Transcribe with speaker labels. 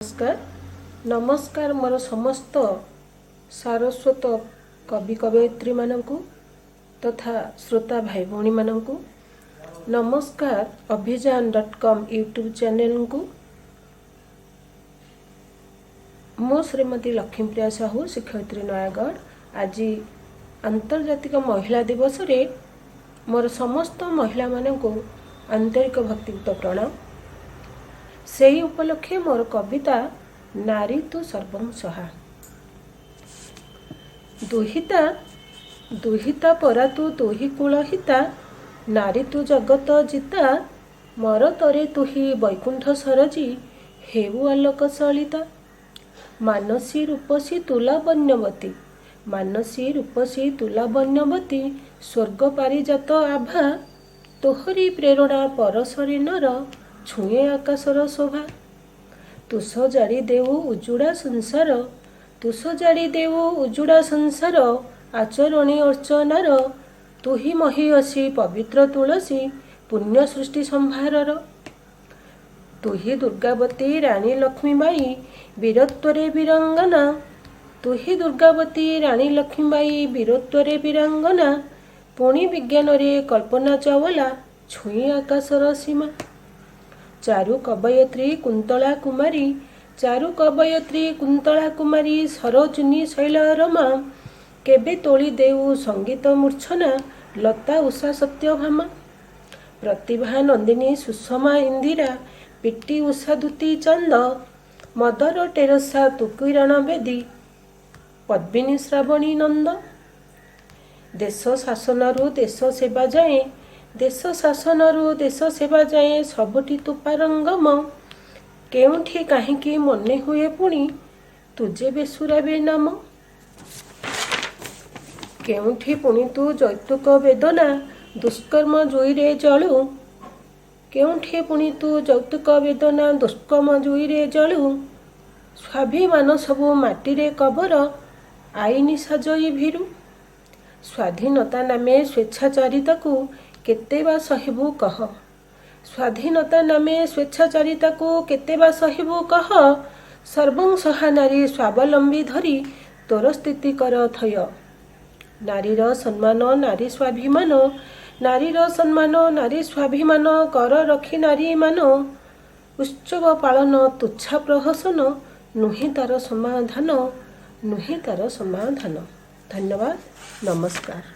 Speaker 1: नमस्कार नमस्कार मोर समस्त सारस्वत कवि कवयित्री मानकु तथा श्रोता भाई भौणी मानकु नमस्कार। अभियान.com यूट्यूब चैनल को मो श्रीमती लक्ष्मीप्रिया साहू शिक्षयित्री नयागढ़। आज आंतर्जातिक महिला दिवस रे मोर समस्त महिला मानकु आंतरिक भक्तियुक्त प्रणाम। से उपलक्षे मोर कविता नारी तु सर्वं सहा। दुहिता दुहिता परा तु तुहि कुलहिता, नारी तु जगत जिता, मर तरे तुहि वैकुंठ सरजी, हेउ आलोक सलिता। मानसी रूपसी तुला बन्यवती, मानसी रूपसी तुला बन्यवती, स्वर्ग पारिजात आभा, तोहरी प्रेरणा परसरी नर, छुए आकाशर शोभा। तुस जाड़ी देऊ उजुड़ा संसार, तुस जाड़ी देऊ उजुड़ा संसार, आचरणी अर्चनार, तुहि महीयसी पवित्र तुलसी, पुण्य सृष्टि संभारर। तुहि दुर्गावती रानी लक्ष्मीबाई, वीरत्वरे वीरांगना, तुहि दुर्गावती रानी लक्ष्मीबाई, वीरत्वरे वीरांगना, पुणी विज्ञान रे कल्पना चावला, छुई आकाशर सीमा। चारु कवयित्री कुंतला कुमारी, चारु कवयित्री कुंतला कुमारी, सरोजिनी शैलरमा, केबे तोली देऊ संगीत मूर्छना, लता उषा सत्यभामा। प्रतिभा नंदिनी सुषमा इंदिरा, पीटी उषा दूती चंद, मदर टेरेसा तुकिरण बेदी, पद्मिनी श्रावणी नंद। देश शासनरु देश सेवा जाए, देश शासनरु देश सेवा जाए, सबुठी तु पारंगम, केउठी काहींकी मने हुए पुणी, तुझे बेसुराबे नाम। केउठी पुणी तू जैतुक वेदना, दुष्कर्म जुईरे जळू, केउठी पुणी तू जौतुक वेदना, दुष्कर्म जुईरे जळू, स्वाभिमान सबु माटीरे कबर, आईनी साजई भीरू। स्वाधीनता नामे स्वेच्छाचारिताकू केते बा सहिबु कह, स्वाधीनता नामे स्वेच्छाचारिताकू केते बा सहिबु कह, सर्वं सहा नारी स्वावलंबी धरी, तोर स्थिति कर थय। नारीर सम्मान नारी स्वाभिमान, नारीर सम्मान नारी स्वाभिमान, कर रखी नारी मान, उत्सव पालन तुच्छा प्रहसन, नुहि तार समाधान, नुहि तार समाधान। धन्यवाद। नमस्कार।